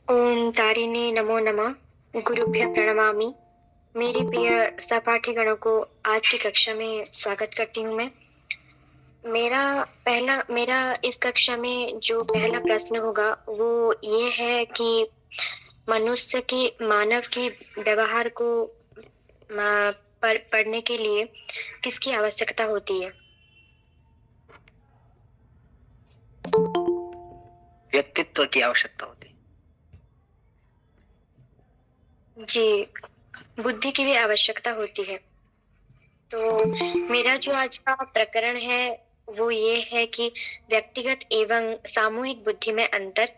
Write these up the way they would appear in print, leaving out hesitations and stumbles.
ओम तारिणे नमो नमः। गुरुभ्यः प्रणमामि। मेरे प्रिय सहपाठीगणों को आज की कक्षा में स्वागत करती हूँ मैं। मेरा इस कक्षा में जो पहला प्रश्न होगा वो ये है कि मनुष्य की मानव की व्यवहार को पढ़ने के लिए किसकी आवश्यकता होती है? व्यक्तित्व की आवश्यकता होती है। जी, बुद्धि की भी आवश्यकता होती है। तो मेरा जो आज का प्रकरण है वो ये है कि व्यक्तिगत एवं सामूहिक बुद्धि में अंतर।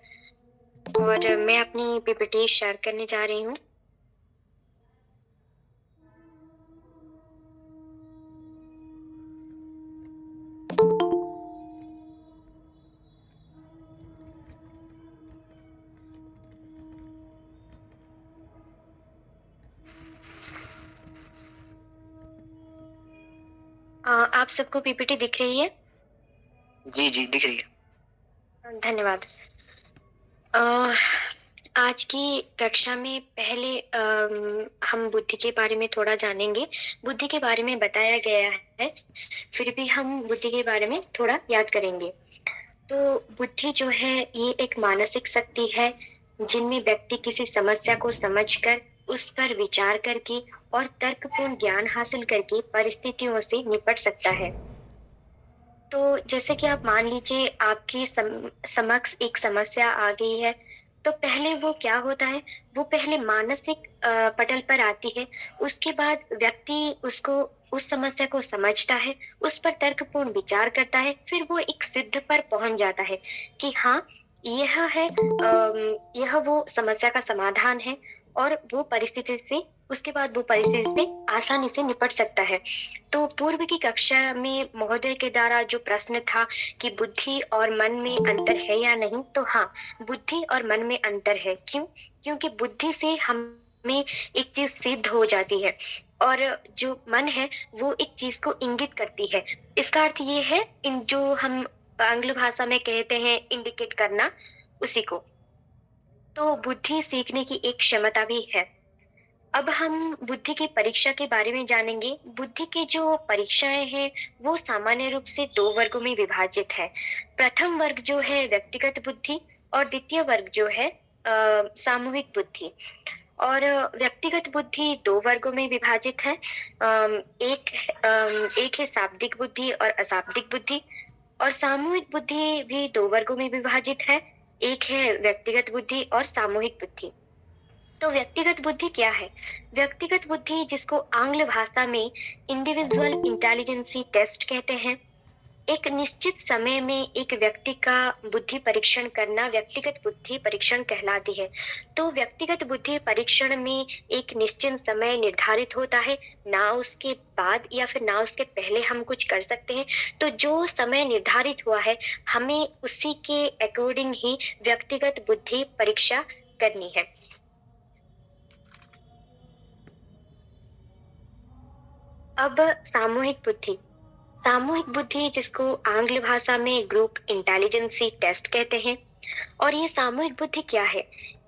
और मैं अपनी पीपीटी शेयर करने जा रही हूँ। आप सबको पीपीटी दिख रही है? जी जी, दिख रही है। धन्यवाद। अ, आज की कक्षा में पहले हम बुद्धि के बारे में थोड़ा जानेंगे। बुद्धि के बारे में बताया गया है, फिर भी हम बुद्धि के बारे में थोड़ा याद करेंगे। तो बुद्धि जो है ये एक मानसिक शक्ति है जिनमें व्यक्ति किसी समस्या को समझकर उस पर विचार करके और तर्कपूर्ण ज्ञान हासिल करके परिस्थितियों से निपट सकता है। तो जैसे कि आप मान लीजिए आपके समक्ष एक समस्या आ गई है, तो पहले वो क्या होता है, वो पहले मानसिक पटल पर आती है, उसके बाद व्यक्ति उसको उस समस्या को समझता है, उस पर तर्कपूर्ण विचार करता है, फिर वो एक सिद्ध पर पहुंच जाता है कि हाँ, यह वो समस्या का समाधान है और वो परिस्थिति से उसके बाद वो परिस्थिति से आसानी से निपट सकता है। तो पूर्व की कक्षा में महोदय के द्वारा जो प्रश्न था कि बुद्धि और मन में अंतर है या नहीं, तो हाँ, बुद्धि और मन में अंतर है। क्यों? क्योंकि बुद्धि से हमें एक चीज सिद्ध हो जाती है और जो मन है वो एक चीज को इंगित करती है। इसका अर्थ ये है इन जो हम आंग्ल भाषा में कहते हैं इंडिकेट करना, उसी को। तो बुद्धि सीखने की एक क्षमता भी है। अब हम बुद्धि की परीक्षा के बारे में जानेंगे। बुद्धि की जो परीक्षाएं हैं वो सामान्य रूप से दो वर्गों में विभाजित है। प्रथम वर्ग जो है व्यक्तिगत बुद्धि और द्वितीय वर्ग जो है सामूहिक बुद्धि। और व्यक्तिगत बुद्धि दो वर्गों में विभाजित है। एक है शाब्दिक बुद्धि और अशाब्दिक बुद्धि। और सामूहिक बुद्धि भी दो वर्गों में विभाजित है। एक है व्यक्तिगत बुद्धि और सामूहिक बुद्धि। तो व्यक्तिगत बुद्धि क्या है? व्यक्तिगत बुद्धि जिसको आंग्ल भाषा में इंडिविजुअल इंटेलिजेंसी टेस्ट कहते हैं। एक निश्चित समय में एक व्यक्ति का बुद्धि परीक्षण करना व्यक्तिगत बुद्धि परीक्षण कहलाती है। तो व्यक्तिगत बुद्धि परीक्षण में एक निश्चित समय निर्धारित होता है, ना उसके बाद या फिर ना उसके पहले हम कुछ कर सकते हैं। तो जो समय निर्धारित हुआ है, हमें उसी के अकॉर्डिंग ही व्यक्तिगत बुद्धि परीक्षा करनी है। अब सामूहिक बुद्धि। सामूहिक बुद्धि जिसको आंग्ल भाषा में ग्रुप इंटेलिजेंसी टेस्ट कहते हैं। और ये सामूहिक बुद्धि क्या है?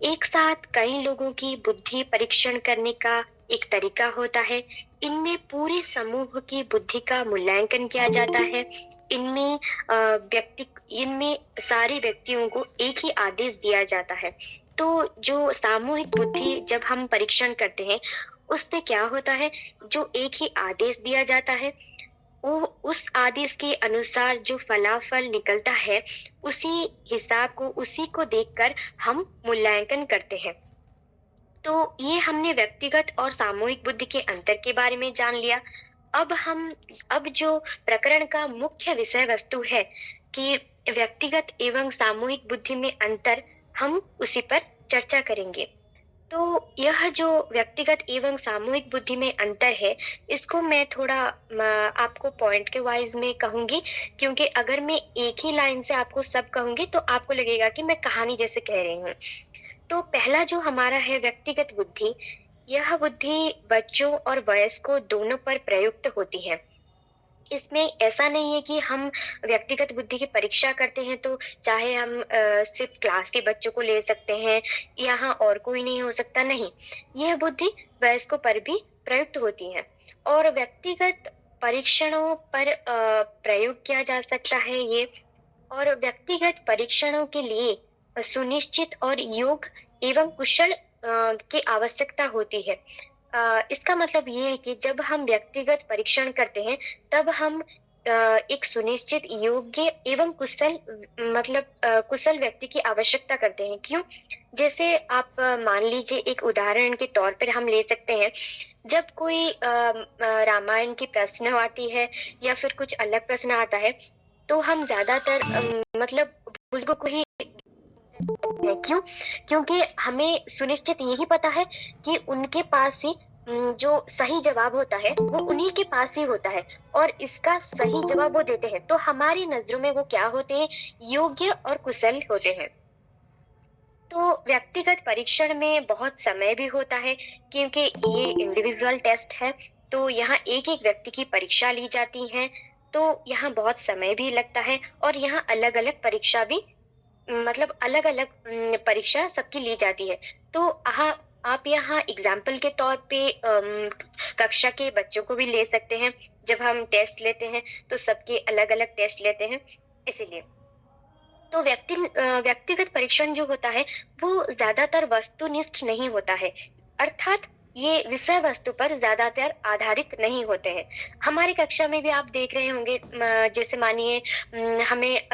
एक साथ कई लोगों की बुद्धि परीक्षण करने का एक तरीका होता है। इनमें पूरे समूह की बुद्धि का मूल्यांकन किया जाता है। इनमें व्यक्ति इनमें सारे व्यक्तियों को एक ही आदेश दिया जाता है। तो जो सामूहिक बुद्धि जब हम परीक्षण करते हैं, उसमें क्या होता है, जो एक ही आदेश दिया जाता है, वो उस आदेश के अनुसार जो फलाफल निकलता है, उसी हिसाब को उसी को देखकर हम मूल्यांकन करते हैं। तो ये हमने व्यक्तिगत और सामूहिक बुद्धि के अंतर के बारे में जान लिया। अब जो प्रकरण का मुख्य विषय वस्तु है कि व्यक्तिगत एवं सामूहिक बुद्धि में अंतर, हम उसी पर चर्चा करेंगे। तो यह जो व्यक्तिगत एवं सामूहिक बुद्धि में अंतर है, इसको मैं थोड़ा आपको पॉइंट के वाइज में कहूंगी, क्योंकि अगर मैं एक ही लाइन से आपको सब कहूंगी तो आपको लगेगा कि मैं कहानी जैसे कह रही हूँ। तो पहला जो हमारा है व्यक्तिगत बुद्धि, यह बुद्धि बच्चों और वयस्कों दोनों पर प्रयुक्त होती है। इसमें ऐसा नहीं है कि हम व्यक्तिगत बुद्धि की परीक्षा करते हैं तो चाहे हम सिर्फ क्लास के बच्चों को ले सकते हैं, यहाँ और कोई नहीं हो सकता, नहीं। यह बुद्धि वयस्कों पर भी प्रयुक्त होती है और व्यक्तिगत परीक्षणों पर प्रयोग किया जा सकता है ये। और व्यक्तिगत परीक्षणों के लिए सुनिश्चित और योग्य एवं कुशल की आवश्यकता होती है। इसका मतलब ये है कि जब हम व्यक्तिगत परीक्षण करते हैं, तब हम एक सुनिश्चित, योग्य एवं कुशल मतलब कुशल व्यक्ति की आवश्यकता करते हैं। क्यों? जैसे आप मान लीजिए, एक उदाहरण के तौर पर हम ले सकते हैं, जब कोई रामायण की प्रश्न आती है या फिर कुछ अलग प्रश्न आता है, तो हम ज़्यादातर मतलब बुजुर्गों को ही है। क्यों? क्योंकि हमें सुनिश्चित यही पता है कि उनके पास ही जो सही जवाब होता है वो उन्हीं के पास ही होता है और इसका सही जवाब वो देते हैं। तो हमारी नज़रों में वो क्या होते हैं? योग्य और कुशल होते हैं। तो व्यक्तिगत परीक्षण में बहुत समय भी होता है क्योंकि ये इंडिविजुअल टेस्ट है, तो यहाँ एक-एक व्यक्ति की परीक्षा ली जाती है, तो यहाँ बहुत समय भी लगता है और यहाँ अलग-अलग परीक्षा भी मतलब अलग-अलग परीक्षा सबकी ली जाती है। तो आप यहाँ एग्ज़ाम्पल के तौर पे कक्षा के बच्चों को भी ले सकते हैं। जब हम टेस्ट लेते हैं, तो सबके अलग-अलग टेस्ट लेते हैं, इसीलिए। तो व्यक्तिगत परीक्षण जो होता है, वो ज़्यादातर वस्तुनिष्ठ नहीं होता है। अर्थात ये विषय वस्तु पर ज़्यादातर आधारित नहीं होते हैं। हमारी कक्षा में भी आप देख रहे होंगे, जैसे मानिए हमें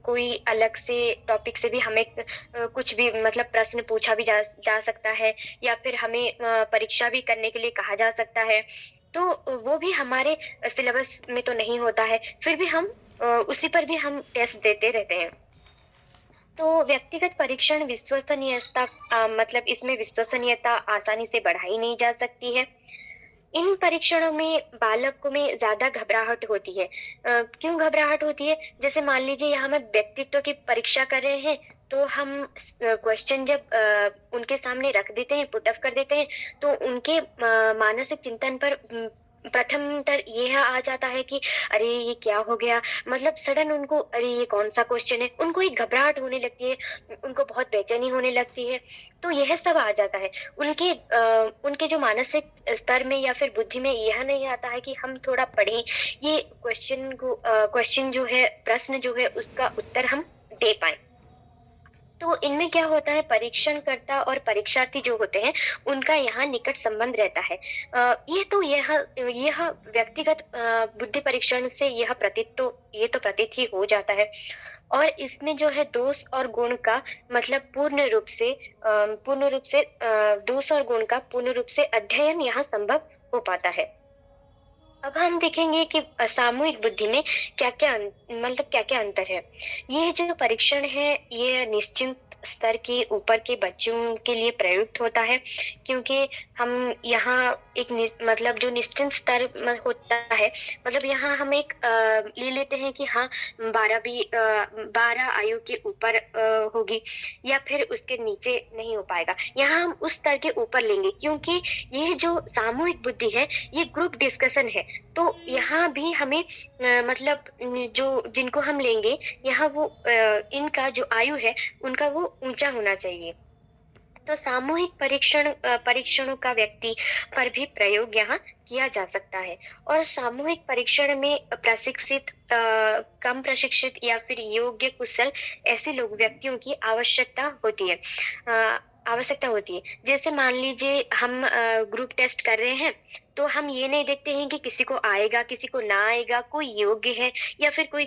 कोई अलग से टॉपिक से भी हमें कुछ भी मतलब प्रश्न पूछा भी जा सकता है या फिर हमें परीक्षा भी करने के लिए कहा जा सकता है। तो वो भी हमारे सिलेबस में तो नहीं होता है, फिर भी हम उसी पर भी हम टेस्ट देते रहते हैं। तो व्यक्तिगत परीक्षण विश्वसनीयता मतलब इसमें विश्वसनीयता आसानी से बढ़ाई नहीं जा सकती है। इन परीक्षणों में बालकों में ज़्यादा घबराहट होती है। क्यों घबराहट होती है? जैसे मान लीजिए यहाँ हम व्यक्तित्व की परीक्षा कर रहे हैं, तो हम क्वेश्चन जब उनके सामने रख देते हैं, पुट ऑफ कर देते हैं, तो उनके मानसिक चिंतन पर प्रथमतर यह आ जाता है कि अरे! ये क्या हो गया? मतलब सडन उनको अरे! ये कौन-सा क्वेश्चन है? उनको एक घबराहट होने लगती है, उनको बहुत बेचैनी होने लगती है, तो यह सब आ जाता है। उनके जो मानसिक स्तर में या फिर बुद्धि में यह नहीं आता है कि हम थोड़ा पढ़ें, ये क्वेश्चन जो है, प्रश्न जो है, उसका उत्तर हम दे पाएँ। तो इनमें क्या होता है, परीक्षणकर्ता और परीक्षार्थी जो होते हैं, उनका यहाँ निकट संबंध रहता है। यह व्यक्तिगत बुद्धि परीक्षण से ये तो प्रतीत ही हो जाता है और इसमें जो है दोष और गुण का मतलब दोष और गुण का पूर्ण रूप से अध्ययन यहाँ संभव हो पाता है। अब हम देखेंगे कि सामूहिक बुद्धि में क्या-क्या अंतर है। ये जो परीक्षण है, ये निश्चित स्तर के ऊपर के बच्चों के लिए प्रयुक्त होता है, क्योंकि हम यहाँ एक मतलब जो निश्चित स्तर होता है, मतलब यहाँ हम एक ले लेते हैं कि हाँ, 12 आयु के ऊपर होगी या फिर उसके नीचे नहीं हो पाएगा। यहाँ हम उस स्तर के ऊपर लेंगे क्योंकि ये जो सामूहिक बुद्धि है, ये ग्रुप डिस्कशन है। तो यहाँ भी हमें मतलब जो जिनको हम लेंगे, यहाँ वो इनका जो आयु है, उनका वो ऊँचा होना चाहिए। तो सामूहिक परीक्षणों का व्यक्ति पर भी प्रयोग यहाँ किया जा सकता है और सामूहिक परीक्षण में कम प्रशिक्षित या फिर योग्य कुशल ऐसे लोग व्यक्तियों की आवश्यकता होती है। जैसे मान लीजिए हम ग्रुप टेस्ट कर रहे हैं, तो हम ये नहीं देखते हैं कि किसी को आएगा, किसी को ना आएगा, कोई योग्य है या फिर कोई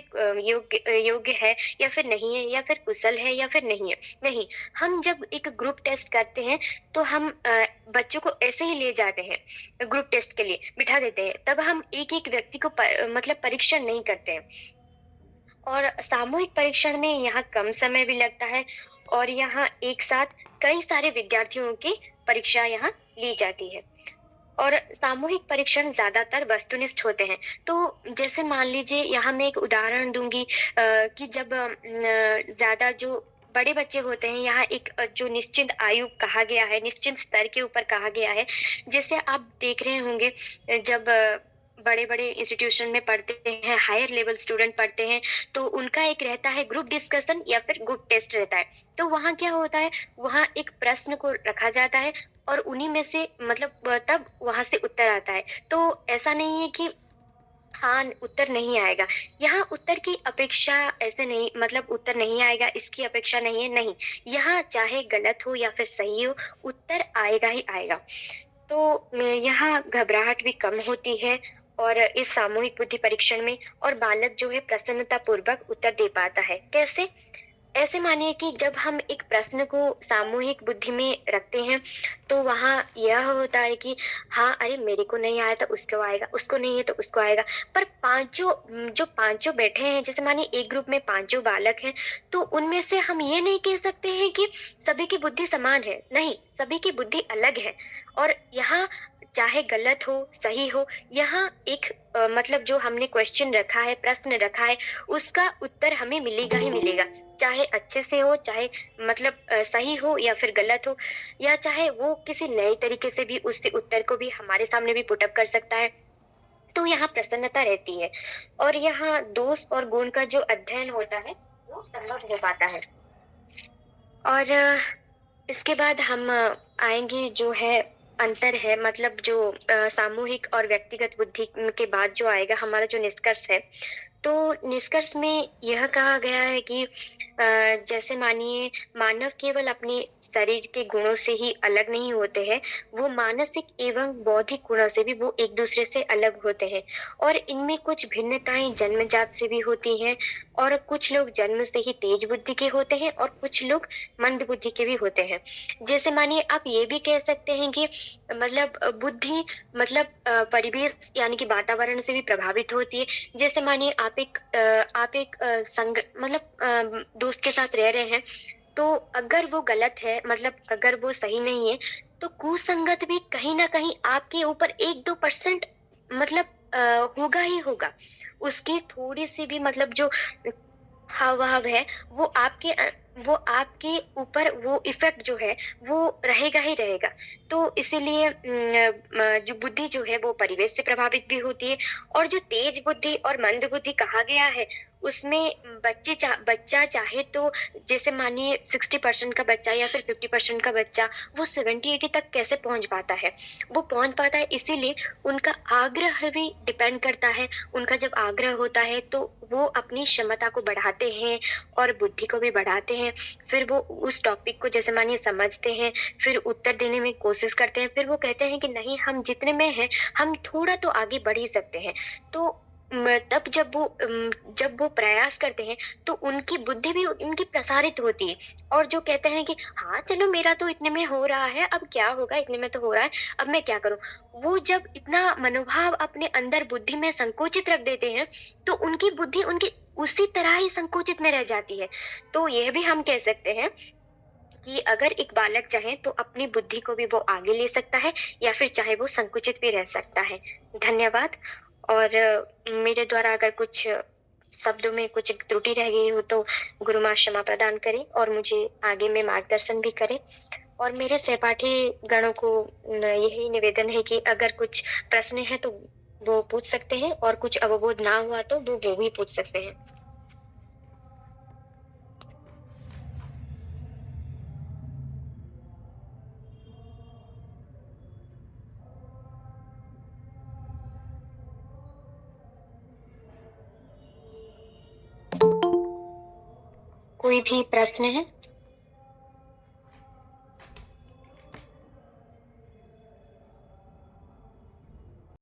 योग्य है या फिर नहीं है या फिर कुशल है या फिर नहीं है। नहीं, हम जब एक ग्रुप टेस्ट करते हैं, तो हम बच्चों को ऐसे ही ले जाते हैं, ग्रुप टेस्ट के लिए बिठा देते हैं। तब हम एक-एक व्यक्ति को मतलब परीक्षण नहीं करते हैं और सामूहिक परीक्षण में यहाँ कम समय भी लगता है और यहाँ एक साथ कई सारे विद्यार्थियों की परीक्षा यहाँ ली जाती है। और सामूहिक परीक्षण ज़्यादातर वस्तुनिष्ठ होते हैं। तो जैसे मान लीजिए, यहाँ मैं एक उदाहरण दूँगी कि जब ज़्यादा जो बड़े बच्चे होते हैं, यहाँ एक जो निश्चित आयु कहा गया है, निश्चित स्तर के ऊपर कहा गया है। जैसे आप देख रहे होंगे, जब बड़े-बड़े इंस्टीट्यूशन में पढ़ते हैं, हायर लेवल स्टूडेंट पढ़ते हैं, तो उनका एक रहता है ग्रुप डिस्कशन या फिर ग्रुप टेस्ट रहता है। तो वहाँ क्या होता है, वहाँ एक प्रश्न को रखा जाता है और उन्हीं में से मतलब तब वहाँ से उत्तर आता है। तो ऐसा नहीं है कि हाँ, उत्तर नहीं आएगा। यहाँ उत्तर की अपेक्षा ऐसे नहीं, मतलब उत्तर नहीं आएगा इसकी अपेक्षा नहीं है, नहीं। यहाँ चाहे गलत हो या फिर सही हो, उत्तर आएगा ही आएगा। तो यहाँ घबराहट भी कम होती है और इस सामूहिक बुद्धि परीक्षण में और बालक जो है प्रसन्नतापूर्वक उत्तर दे पाता है। कैसे? ऐसे मानिए कि जब हम एक प्रश्न को सामूहिक बुद्धि में रखते हैं, तो वहाँ यह होता है कि हाँ, अरे मेरे को नहीं आया तो उसको आएगा, उसको नहीं है तो उसको आएगा। पर पाँचों जो पाँचों बैठे हैं, जैसे मानिए एक ग्रुप में पाँचों बालक हैं, तो उनमें से हम ये नहीं कह सकते हैं कि सभी की बुद्धि समान है। नहीं, सभी की बुद्धि अलग है और यहाँ चाहे गलत हो, सही हो, यहाँ एक मतलब जो हमने क्वेश्चन रखा है, प्रश्न रखा है, उसका उत्तर हमें मिलेगा ही मिलेगा। चाहे अच्छे से हो, चाहे मतलब सही हो या फिर गलत हो, या चाहे वो किसी नए तरीके से भी उस उत्तर को भी हमारे सामने भी पुट अप कर सकता है। तो यहाँ प्रसन्नता रहती है और यहाँ दोष और गुण का जो अध्ययन होता है, वो संभव हो पाता है। और इसके बाद हम आएँगे जो है अंतर है, मतलब जो सामूहिक और व्यक्तिगत बुद्धि के बाद जो आएगा हमारा जो निष्कर्ष है, तो निष्कर्ष में यह कहा गया है कि जैसे मानिए मानव केवल अपने शरीर के गुणों से ही अलग नहीं होते हैं, वो मानसिक एवं बौद्धिक गुणों से भी वो एक दूसरे से अलग होते हैं और इनमें कुछ भिन्नताएं जन्मजात से भी होती हैं और कुछ लोग जन्म से ही तेज बुद्धि के होते हैं और कुछ लोग मंद बुद्धि के भी होते हैं। जैसे मानिए आप ये भी कह सकते हैं कि मतलब बुद्धि मतलब परिवेश यानी कि वातावरण से भी प्रभावित होती है। जैसे मानिए आप एक संग मतलब दोस्त के साथ रह रहे हैं, तो अगर वो गलत है, मतलब अगर वो सही नहीं है, तो कुसंगत भी कहीं न कहीं आपके ऊपर 1-2% मतलब होगा ही होगा। उसकी थोड़ी-सी भी मतलब जो हाव-भाव है, वो वो आपके ऊपर वो इफ़ेक्ट जो है, वो रहेगा ही रहेगा। तो इसीलिए जो बुद्धि जो है, वो परिवेश से प्रभावित भी होती है और जो तेज बुद्धि और मंद बुद्धि कहा गया है, उसमें बच्चा चाहे तो जैसे मानिए 60% का बच्चा या फिर 50% का बच्चा, वो 70-80 तक कैसे पहुँच पाता है? वो पहुँच पाता है इसीलिए उनका आग्रह भी डिपेंड करता है। उनका जब आग्रह होता है तो वो अपनी क्षमता को बढ़ाते हैं और बुद्धि को भी बढ़ाते हैं। फिर वो उस टॉपिक को जैसे मानिए समझते हैं, फिर उत्तर देने में कोशिश करते हैं, फिर वो कहते हैं कि नहीं, हम जितने में हैं, हम थोड़ा तो आगे बढ़ ही सकते हैं। तो तब जब वो प्रयास करते हैं, तो उनकी बुद्धि भी उनकी प्रसारित होती है और जो कहते हैं कि हाँ, चलो मेरा तो इतने में हो रहा है, अब क्या होगा, इतने में तो हो रहा है, अब मैं क्या करूँ? वो जब इतना मनोभाव अपने अंदर बुद्धि में संकुचित रख देते हैं, तो उनकी बुद्धि उनकी उसी तरह ही संकुचित में रह जाती है। तो यह भी हम कह सकते हैं कि अगर एक बालक चाहे तो अपनी बुद्धि को भी वो आगे ले सकता है या फिर चाहे वो संकुचित भी रह सकता है। धन्यवाद। और मेरे द्वारा अगर कुछ शब्दों में कुछ त्रुटि रह गई हो तो गुरु माँ क्षमा प्रदान करें और मुझे आगे में मार्गदर्शन भी करें। और मेरे सहपाठी गणों को यही निवेदन है कि अगर कुछ प्रश्न है तो वो पूछ सकते हैं और कुछ अवबोध ना हुआ तो वो भी पूछ सकते हैं। कोई भी प्रश्न है?